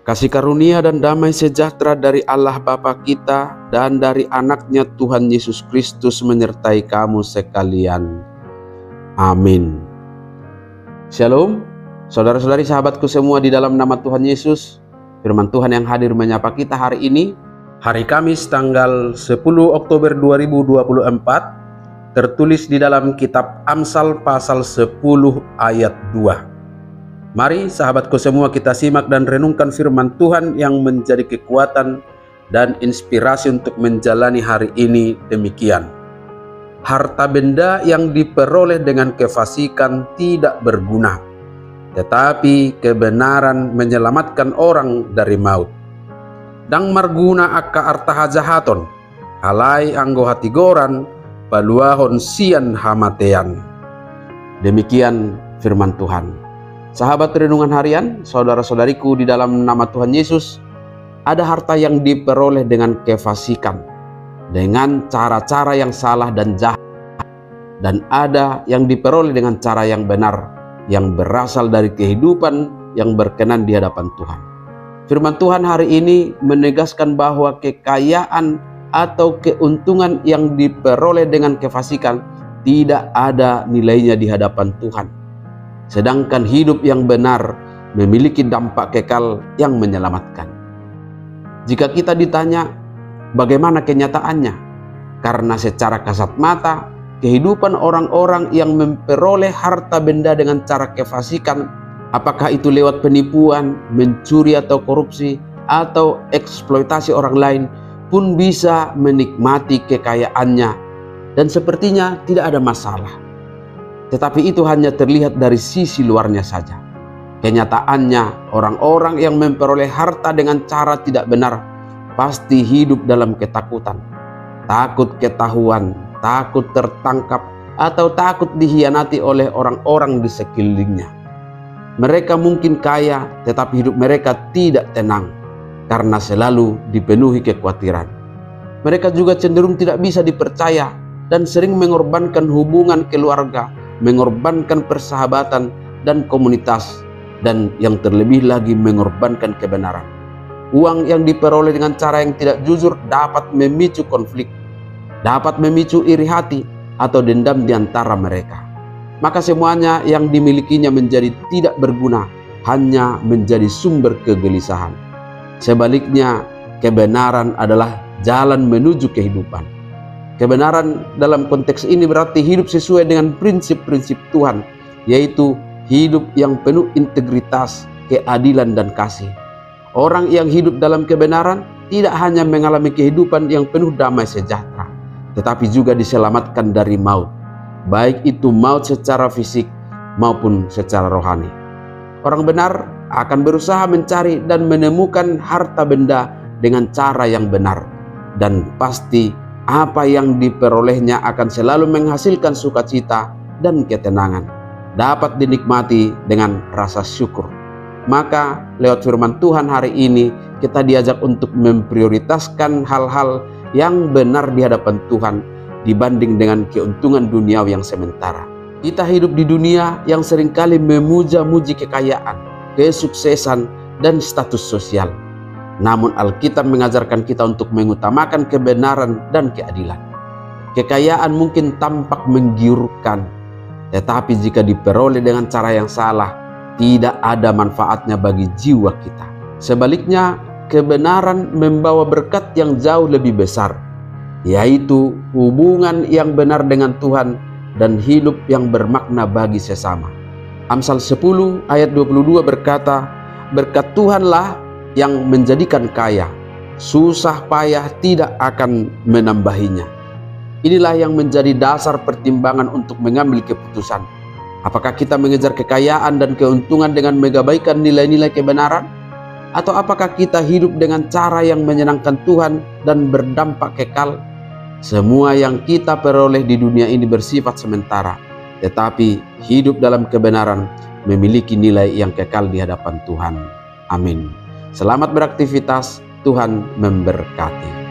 Kasih karunia dan damai sejahtera dari Allah Bapa kita dan dari anaknya Tuhan Yesus Kristus menyertai kamu sekalian. Amin. Shalom, saudara-saudari sahabatku semua di dalam nama Tuhan Yesus. Firman Tuhan yang hadir menyapa kita hari ini, hari Kamis tanggal 10 Oktober 2024, tertulis di dalam kitab Amsal pasal 10 ayat 2. Mari sahabatku semua kita simak dan renungkan firman Tuhan yang menjadi kekuatan dan inspirasi untuk menjalani hari ini demikian. Harta benda yang diperoleh dengan kefasikan tidak berguna, tetapi kebenaran menyelamatkan orang dari maut. Dang marguna akka arta hajahaton, alai anggo hati goran, paluahon sian hamatean. Demikian firman Tuhan. Sahabat renungan harian, saudara-saudariku di dalam nama Tuhan Yesus, ada harta yang diperoleh dengan kefasikan, dengan cara-cara yang salah dan jahat, dan ada yang diperoleh dengan cara yang benar, yang berasal dari kehidupan yang berkenan di hadapan Tuhan. Firman Tuhan hari ini menegaskan bahwa kekayaan atau keuntungan yang diperoleh dengan kefasikan tidak ada nilainya di hadapan Tuhan. Sedangkan hidup yang benar memiliki dampak kekal yang menyelamatkan. Jika kita ditanya bagaimana kenyataannya, karena secara kasat mata kehidupan orang-orang yang memperoleh harta benda dengan cara kefasikan, apakah itu lewat penipuan, mencuri atau korupsi, atau eksploitasi orang lain, pun bisa menikmati kekayaannya dan sepertinya tidak ada masalah. Tetapi itu hanya terlihat dari sisi luarnya saja. Kenyataannya, orang-orang yang memperoleh harta dengan cara tidak benar pasti hidup dalam ketakutan. Takut ketahuan, takut tertangkap, atau takut dikhianati oleh orang-orang di sekelilingnya. Mereka mungkin kaya, tetapi hidup mereka tidak tenang karena selalu dipenuhi kekhawatiran. Mereka juga cenderung tidak bisa dipercaya dan sering mengorbankan hubungan keluarga, mengorbankan persahabatan dan komunitas, dan yang terlebih lagi mengorbankan kebenaran. Uang yang diperoleh dengan cara yang tidak jujur dapat memicu konflik, dapat memicu iri hati atau dendam di antara mereka. Maka semuanya yang dimilikinya menjadi tidak berguna, hanya menjadi sumber kegelisahan. Sebaliknya, kebenaran adalah jalan menuju kehidupan. Kebenaran dalam konteks ini berarti hidup sesuai dengan prinsip-prinsip Tuhan, yaitu hidup yang penuh integritas, keadilan, dan kasih. Orang yang hidup dalam kebenaran tidak hanya mengalami kehidupan yang penuh damai sejahtera, tetapi juga diselamatkan dari maut, baik itu maut secara fisik maupun secara rohani. Orang benar akan berusaha mencari dan menemukan harta benda dengan cara yang benar, dan pasti apa yang diperolehnya akan selalu menghasilkan sukacita dan ketenangan, dapat dinikmati dengan rasa syukur. Maka lewat firman Tuhan hari ini kita diajak untuk memprioritaskan hal-hal yang benar di hadapan Tuhan dibanding dengan keuntungan duniawi yang sementara. Kita hidup di dunia yang seringkali memuja-muji kekayaan, kesuksesan, dan status sosial. Namun Alkitab mengajarkan kita untuk mengutamakan kebenaran dan keadilan. Kekayaan mungkin tampak menggiurkan, tetapi jika diperoleh dengan cara yang salah, tidak ada manfaatnya bagi jiwa kita. Sebaliknya, kebenaran membawa berkat yang jauh lebih besar, yaitu hubungan yang benar dengan Tuhan dan hidup yang bermakna bagi sesama. Amsal 10 ayat 22 berkata, "Berkat Tuhanlah yang menjadikan kaya, susah payah tidak akan menambahinya." Inilah yang menjadi dasar pertimbangan untuk mengambil keputusan. Apakah kita mengejar kekayaan dan keuntungan dengan mengabaikan nilai-nilai kebenaran? Atau apakah kita hidup dengan cara yang menyenangkan Tuhan dan berdampak kekal? Semua yang kita peroleh di dunia ini bersifat sementara, tetapi hidup dalam kebenaran memiliki nilai yang kekal di hadapan Tuhan. Amin. Selamat beraktivitas, Tuhan memberkati.